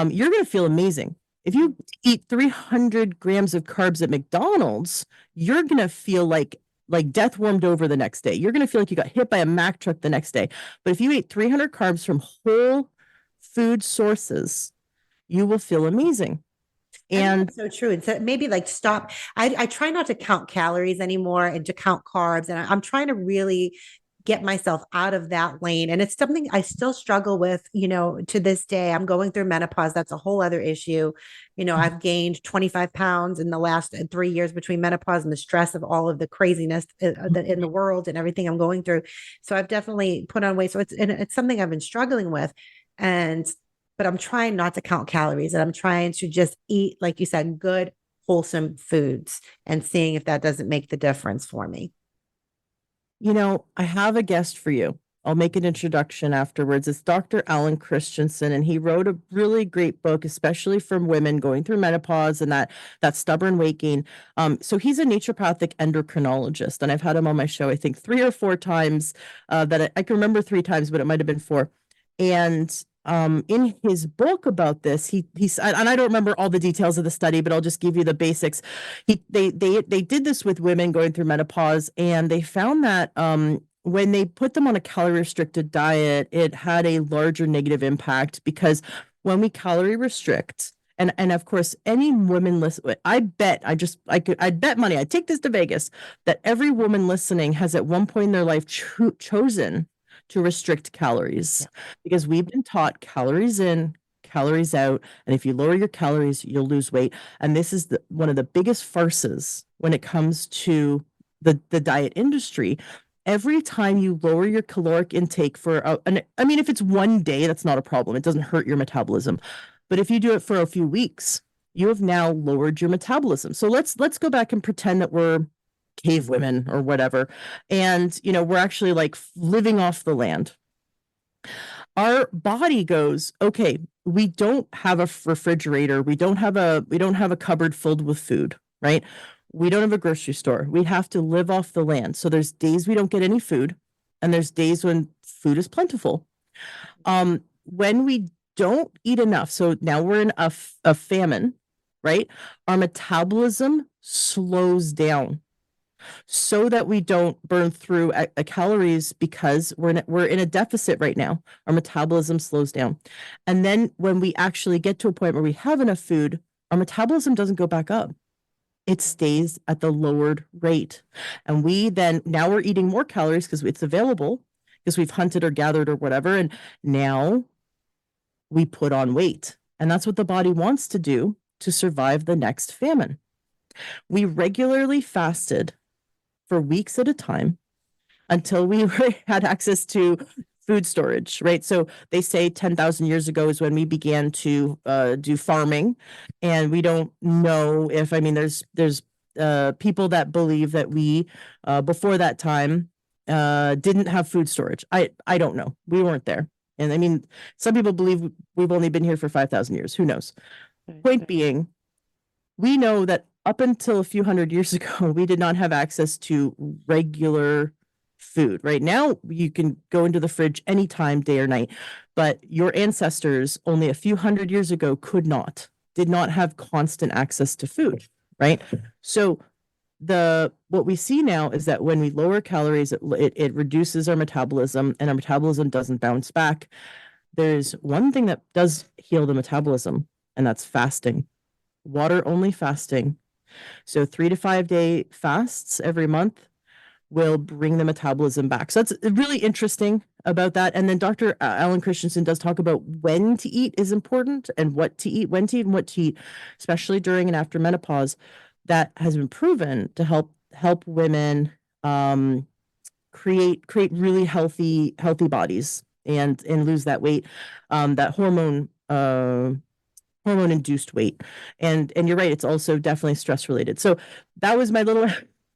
you're going to feel amazing. If you eat 300 grams of carbs at McDonald's, you're going to feel like death warmed over the next day. You're going to feel like you got hit by a Mack truck the next day. But if you eat 300 carbs from whole food sources, you will feel amazing. And so true. And so maybe like stop. I try not to count calories anymore and to count carbs. And I'm trying to really get myself out of that lane. And it's something I still struggle with, to this day. I'm going through menopause. That's a whole other issue. I've gained 25 pounds in the last 3 years between menopause and the stress of all of the craziness in the world and everything I'm going through. So I've definitely put on weight. So it's something I've been struggling with. But I'm trying not to count calories, and I'm trying to just eat, like you said, good, wholesome foods and seeing if that doesn't make the difference for me. I have a guest for you. I'll make an introduction afterwards. It's Dr. Alan Christensen, and he wrote a really great book, especially for women going through menopause and that stubborn weight gain. So he's a naturopathic endocrinologist, and I've had him on my show, I think 3 or 4 times. That I can remember 3 times, but it might have been 4. And in his book about this, he and I don't remember all the details of the study, but I'll just give you the basics. They did this with women going through menopause, and they found that when they put them on a calorie restricted diet, it had a larger negative impact, because when we calorie restrict, and of course any woman listen, I'd bet money, I'd take this to Vegas, that every woman listening has at one point in their life chosen to restrict calories, because we've been taught calories in, calories out, and if you lower your calories, you'll lose weight. And this is one of the biggest farces when it comes to the diet industry. Every time you lower your caloric intake if it's one day, that's not a problem. It doesn't hurt your metabolism. But if you do it for a few weeks, you have now lowered your metabolism. So let's go back and pretend that we're cave women or whatever, and we're actually like living off the land. Our body goes, okay, we don't have a refrigerator, we don't have a cupboard filled with food, right? We don't have a grocery store. We have to live off the land. So there's days we don't get any food, and there's days when food is plentiful. When we don't eat enough, so now we're in a famine, right? Our metabolism slows down, so that we don't burn through calories, because we're in a deficit right now. Our metabolism slows down. And then when we actually get to a point where we have enough food, our metabolism doesn't go back up. It stays at the lowered rate. And now we're eating more calories because it's available, because we've hunted or gathered or whatever. And now we put on weight. And that's what the body wants to do to survive the next famine. We regularly fasted for weeks at a time until we had access to food storage, right? So they say 10,000 years ago is when we began to do farming, and we don't know if, there's people that believe that we before that time didn't have food storage. I don't know. We weren't there. And some people believe we've only been here for 5,000 years. Who knows? Point being, we know that up until a few hundred years ago, we did not have access to regular food. Right now, you can go into the fridge anytime, day or night, but your ancestors only a few hundred years ago did not have constant access to food, right? So what we see now is that when we lower calories, it reduces our metabolism, and our metabolism doesn't bounce back. There's one thing that does heal the metabolism, and that's fasting. Water only fasting. So 3 to 5 day fasts every month will bring the metabolism back. So that's really interesting about that. And then Dr. Alan Christensen does talk about when to eat is important, and what to eat, when to eat, and what to eat, especially during and after menopause. That has been proven to help women create really healthy bodies and lose that weight. That hormone hormone induced weight. And you're right, it's also definitely stress related. So that was my little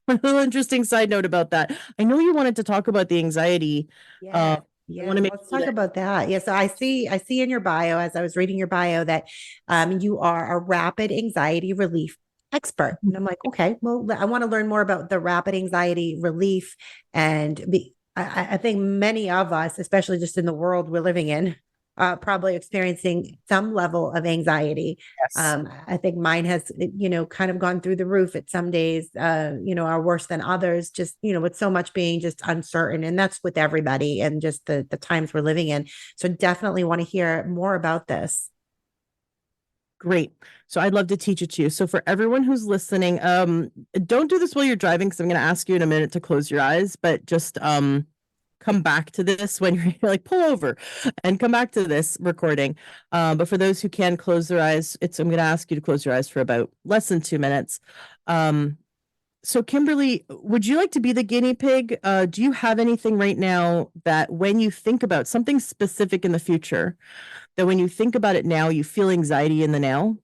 my little interesting side note about that. I know you wanted to talk about the anxiety. Yeah. I Yeah, want to make let's sure talk that about that. Yeah, so I see in your bio, as I was reading your bio, that you are a rapid anxiety relief expert. And I'm like, okay, well, I want to learn more about the rapid anxiety relief. I think many of us, especially just in the world we're living in, probably experiencing some level of anxiety. yes. I think mine has, kind of gone through the roof at some days, are worse than others, just, with so much being just uncertain. And that's with everybody and just the times we're living in. So definitely want to hear more about this. Great. So I'd love to teach it to you. So for everyone who's listening, don't do this while you're driving because I'm going to ask you in a minute to close your eyes, but just come back to this when you're like pull over and come back to this recording. But for those who can close their eyes, I'm going to ask you to close your eyes for about less than 2 minutes. So Kimberly, would you like to be the guinea pig? Do you have anything right now that when you think about something specific in the future, that when you think about it now, you feel anxiety in the now?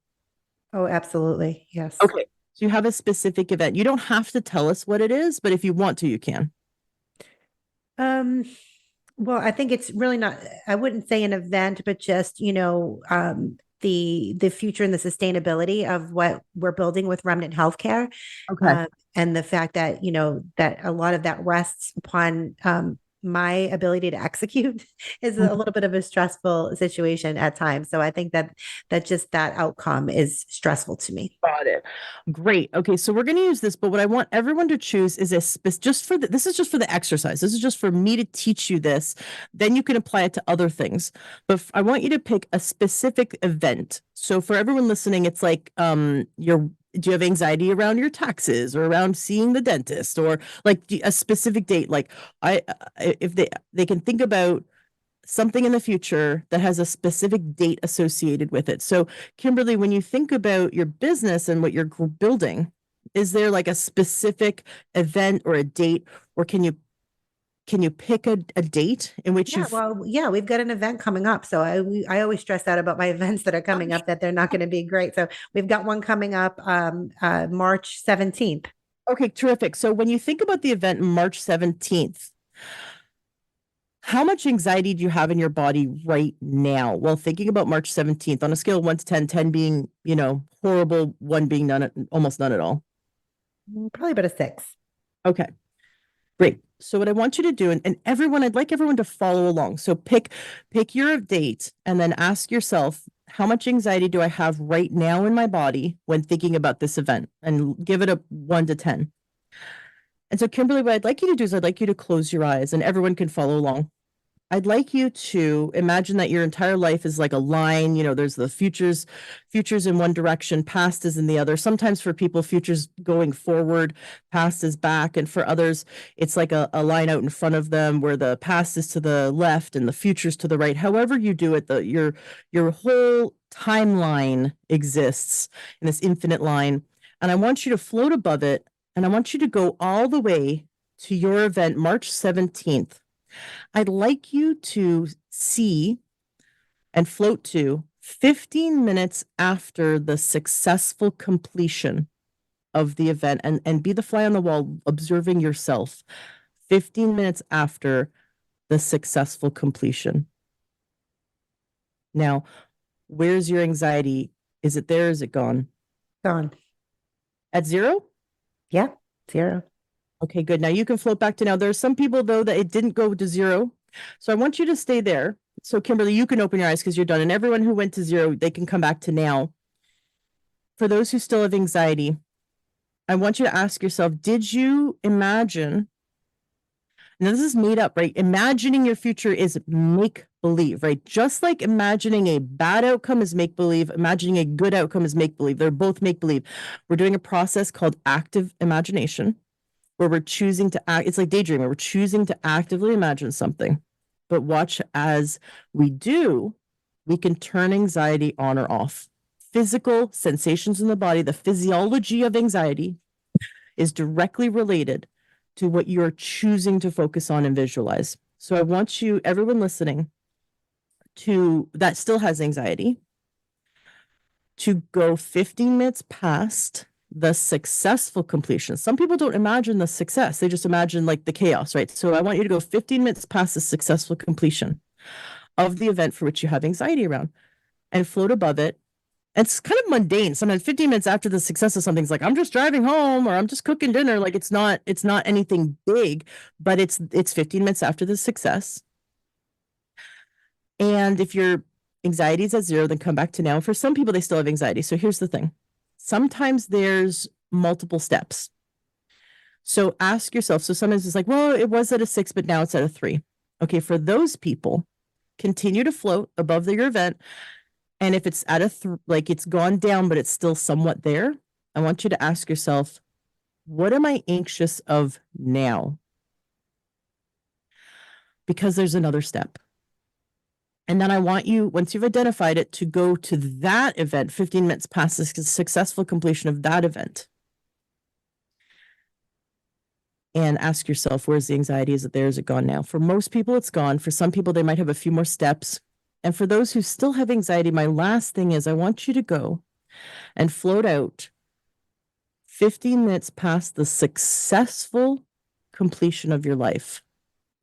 Oh, absolutely. Yes. Okay. So you have a specific event. You don't have to tell us what it is, but if you want to, you can. Um, well, I think it's really not, I wouldn't say an event, but just, the future and the sustainability of what we're building with Remnant Healthcare. Okay. And the fact that, that a lot of that rests upon my ability to execute is a little bit of a stressful situation at times. So I think that just that outcome is stressful to me. Got it. Great. Okay, so we're going to use this, but what I want everyone to choose is just for this is just for the exercise. This is just for me to teach you this. Then you can apply it to other things. But I want you to pick a specific event. So for everyone listening, it's like do you have anxiety around your taxes or around seeing the dentist or like a specific date? Like if they can think about something in the future that has a specific date associated with it. So, Kimberly, when you think about your business and what you're building, is there like a specific event or a date, or can you pick a date in which we've got an event coming up. So I always stress out about my events that are coming up, that they're not going to be great. So we've got one coming up March 17th. Okay, terrific. So when you think about the event March 17th, how much anxiety do you have in your body right now? Well, thinking about March 17th on a scale of 1 to 10, 10 being, horrible, 1 being almost none at all. Probably about a 6. Okay, great. So what I want you to do, and everyone, I'd like everyone to follow along. So pick your date and then ask yourself, how much anxiety do I have right now in my body when thinking about this event? And give it a 1 to 10. And so Kimberly, what I'd like you to do is I'd like you to close your eyes and everyone can follow along. I'd like you to imagine that your entire life is like a line. There's the futures in one direction, past is in the other. Sometimes for people, futures going forward, past is back. And for others, it's like a line out in front of them where the past is to the left and the future's to the right. However you do it, your whole timeline exists in this infinite line. And I want you to float above it. And I want you to go all the way to your event, March 17th. I'd like you to see and float to 15 minutes after the successful completion of the event and be the fly on the wall, observing yourself 15 minutes after the successful completion. Now, where's your anxiety? Is it there? Is it gone? Gone. At 0? Yeah, 0. Okay, good. Now you can float back to now. There are some people, though, that it didn't go to 0. So I want you to stay there. So Kimberly, you can open your eyes because you're done. And everyone who went to 0, they can come back to now. For those who still have anxiety, I want you to ask yourself, did you imagine? Now this is made up, right? Imagining your future is make-believe, right? Just like imagining a bad outcome is make-believe, imagining a good outcome is make-believe. They're both make-believe. We're doing a process called active imagination, where we're choosing to act. It's like daydreaming. We're choosing to actively imagine something. But watch as we do, we can turn anxiety on or off. Physical sensations in the body, the physiology of anxiety is directly related to what you're choosing to focus on and visualize. So I want you, everyone listening, that still has anxiety, to go 15 minutes past the successful completion. Some people don't imagine the success. They just imagine like the chaos, right? So I want you to go 15 minutes past the successful completion of the event for which you have anxiety around and float above it. It's kind of mundane. Sometimes 15 minutes after the success of something's like, I'm just driving home or I'm just cooking dinner. Like it's not anything big, but it's 15 minutes after the success. And if your anxiety is at 0, then come back to now. For some people, they still have anxiety. So here's the thing. Sometimes there's multiple steps. So ask yourself. So sometimes it's like, well, it was at a 6, but now it's at a 3. Okay, for those people, continue to float above your event. And if it's at a like it's gone down, but it's still somewhat there, I want you to ask yourself, what am I anxious of now? Because there's another step. And then I want you, once you've identified it, to go to that event 15 minutes past the successful completion of that event. And ask yourself, where's the anxiety? Is it there? Is it gone now? For most people, it's gone. For some people, they might have a few more steps. And for those who still have anxiety, my last thing is I want you to go and float out 15 minutes past the successful completion of your life.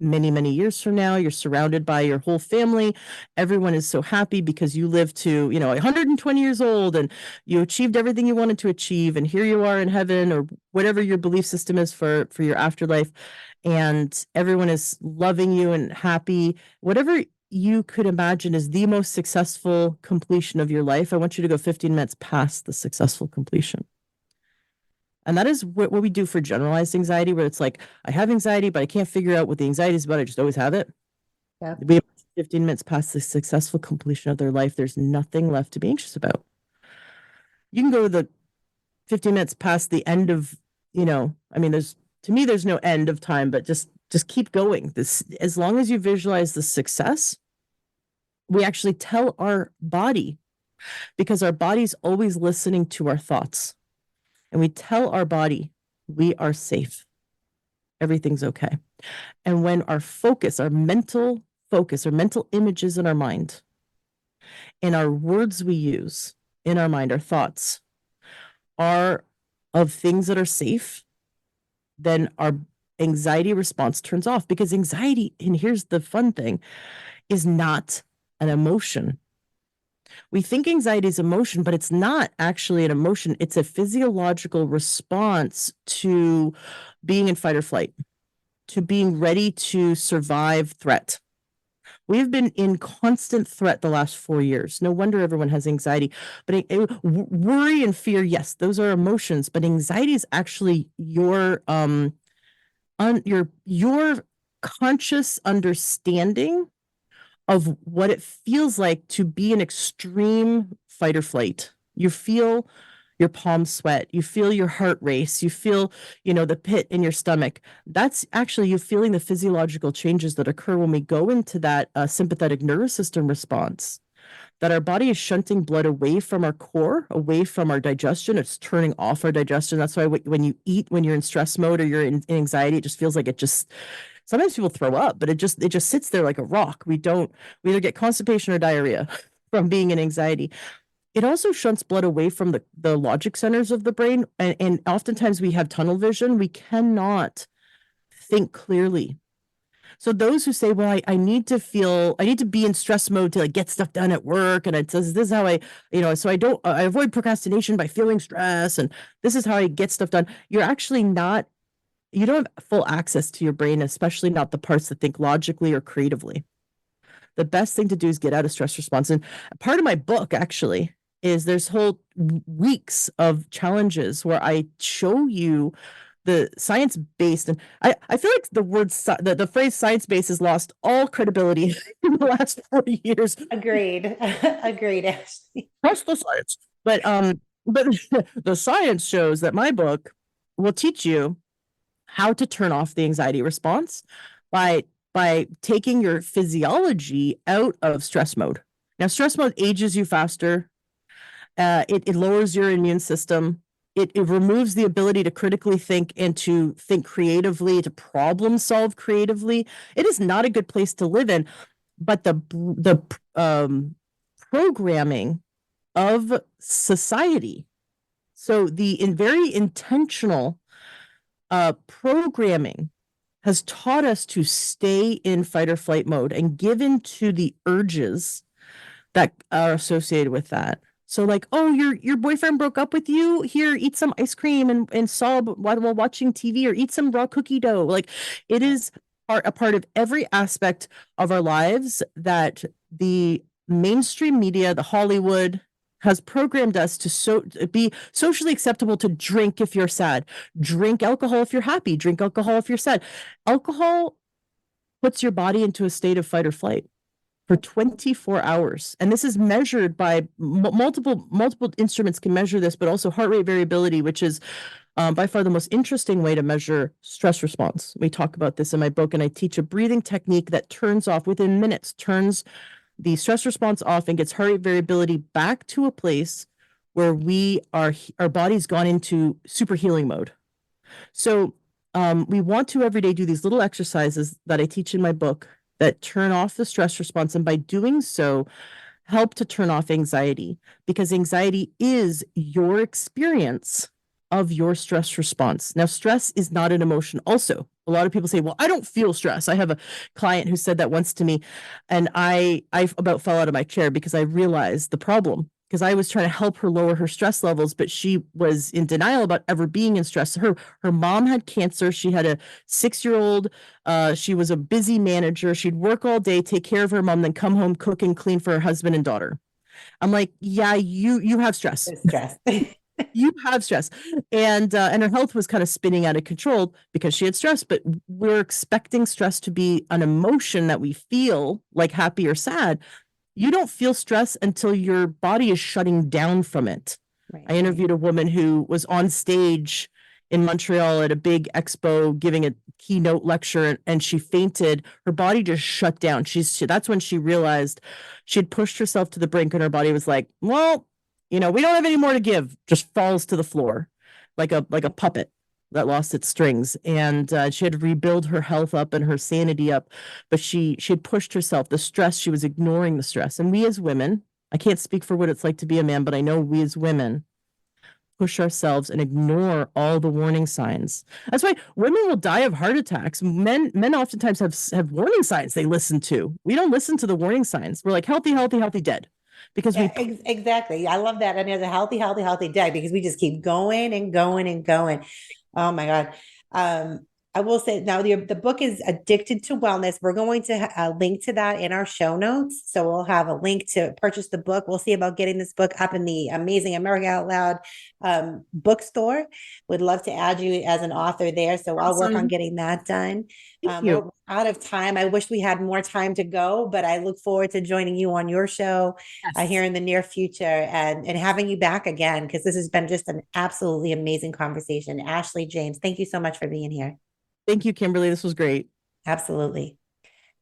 Many, many years from now, you're surrounded by your whole family. Everyone is so happy because you lived to, 120 years old and you achieved everything you wanted to achieve. And here you are in heaven or whatever your belief system is for your afterlife. And everyone is loving you and happy. Whatever you could imagine is the most successful completion of your life. I want you to go 15 minutes past the successful completion. And that is what we do for generalized anxiety, where it's like, I have anxiety, but I can't figure out what the anxiety is about. I just always have it. Yeah. We have 15 minutes past the successful completion of their life. There's nothing left to be anxious about. You can go the 15 minutes past the end of, to me, there's no end of time, but just keep going. As long as you visualize the success, we actually tell our body, because our body's always listening to our thoughts. And we tell our body, we are safe. Everything's okay. And when our mental focus, our mental images in our mind, and our words we use in our mind, our thoughts, are of things that are safe, then our anxiety response turns off. Because anxiety, and here's the fun thing, is not an emotion. We think anxiety is emotion, but it's not actually an emotion. It's a physiological response to being in fight or flight, to being ready to survive threat. We've been in constant threat the last 4 years. No wonder everyone has anxiety. But worry and fear, yes, those are emotions. But anxiety is actually your conscious understanding of what it feels like to be in extreme fight or flight. You feel your palms sweat, you feel your heart race, you feel, the pit in your stomach. That's actually you feeling the physiological changes that occur when we go into that sympathetic nervous system response, that our body is shunting blood away from our core, away from our digestion. It's turning off our digestion. That's why when you eat, when you're in stress mode or you're in anxiety, it just feels like sometimes people throw up, but it just sits there like a rock. We either get constipation or diarrhea from being in anxiety. It also shunts blood away from the logic centers of the brain. And oftentimes we have tunnel vision. We cannot think clearly. So those who say, well, I need to be in stress mode to get stuff done at work. And it says, this is how I avoid procrastination by feeling stress. And this is how I get stuff done. You're actually not, you don't have full access to your brain, especially not the parts that think logically or creatively. The best thing to do is get out of stress response. And part of my book actually is there's whole weeks of challenges where I show you the science-based, and I feel like the phrase science-based has lost all credibility in the last 40 years. Agreed. Agreed, Ashley. Trust the science. But the science shows that my book will teach you how to turn off the anxiety response by taking your physiology out of stress mode. Now, stress mode ages you faster. It lowers your immune system. It removes the ability to critically think and to think creatively, to problem solve creatively. It is not a good place to live in. But the programming of society. So the very intentional programming has taught us to stay in fight or flight mode and give in to the urges that are associated with that. So like, oh, your boyfriend broke up with you? Here, eat some ice cream and sob while watching TV, or eat some raw cookie dough. Like, it is a part of every aspect of our lives that the mainstream media, the Hollywood, has programmed us to be socially acceptable to drink if you're sad, drink alcohol if you're happy, drink alcohol if you're sad. Alcohol puts your body into a state of fight or flight for 24 hours. And this is measured by multiple instruments can measure this, but also heart rate variability, which is by far the most interesting way to measure stress response. We talk about this in my book, and I teach a breathing technique that turns off within minutes, turns the stress response off and gets heart rate variability back to a place where our body's gone into super healing mode. So we want to every day do these little exercises that I teach in my book that turn off the stress response, and by doing so, help to turn off anxiety, because anxiety is your experience of your stress response. Now, stress is not an emotion. Also, a lot of people say, well, I don't feel stress. I have a client who said that once to me, and I about fell out of my chair because I realized the problem, because I was trying to help her lower her stress levels, but she was in denial about ever being in stress. Her mom had cancer. She had a 6-year-old. She was a busy manager. She'd work all day, take care of her mom, then come home, cook and clean for her husband and daughter. I'm like, yeah, you have stress. Stress. You have stress. And her health was kind of spinning out of control because she had stress, but we're expecting stress to be an emotion that we feel, like happy or sad. You don't feel stress until your body is shutting down from it. Right. I interviewed a woman who was on stage in Montreal at a big expo giving a keynote lecture, and she fainted. Her body just shut down. That's when she realized she had pushed herself to the brink, and her body was like, well, we don't have any more to give. Just falls to the floor like a puppet that lost its strings. And she had to rebuild her health up and her sanity up. But she had pushed herself. The stress, she was ignoring the stress. And we as women, I can't speak for what it's like to be a man, but I know we as women push ourselves and ignore all the warning signs. That's why women will die of heart attacks. Men oftentimes have warning signs they listen to. We don't listen to the warning signs. We're like, healthy, dead. Because exactly. I love that. And there's a healthy day, because we just keep going and going and going. Oh my God. I will say now the book is Addicted to Wellness. We're going to link to that in our show notes. So we'll have a link to purchase the book. We'll see about getting this book up in the amazing America Out Loud bookstore. Would love to add you as an author there. So I'll work on getting that done. We're out of time. I wish we had more time to go, but I look forward to joining you on your show here in the near future, and having you back again, because this has been just an absolutely amazing conversation. Ashley James, thank you so much for being here. Thank you, Kimberly. This was great. Absolutely.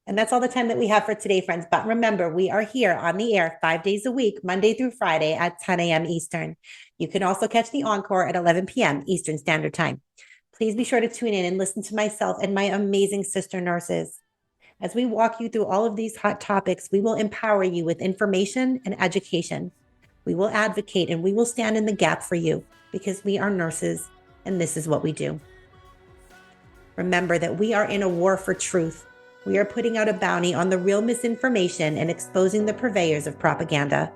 And that's all the time that we have for today, friends. But remember, we are here on the air 5 days a week, Monday through Friday at 10 a.m. Eastern. You can also catch the encore at 11 p.m. Eastern Standard Time. Please be sure to tune in and listen to myself and my amazing sister nurses. As we walk you through all of these hot topics, we will empower you with information and education. We will advocate and we will stand in the gap for you, because we are nurses and this is what we do. Remember that we are in a war for truth. We are putting out a bounty on the real misinformation and exposing the purveyors of propaganda.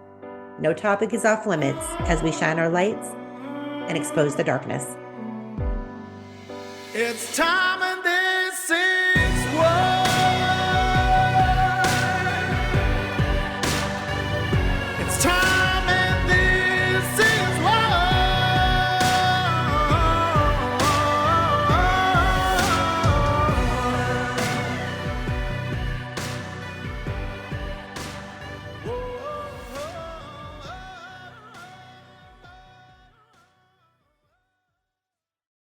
No topic is off limits as we shine our lights and expose the darkness. It's time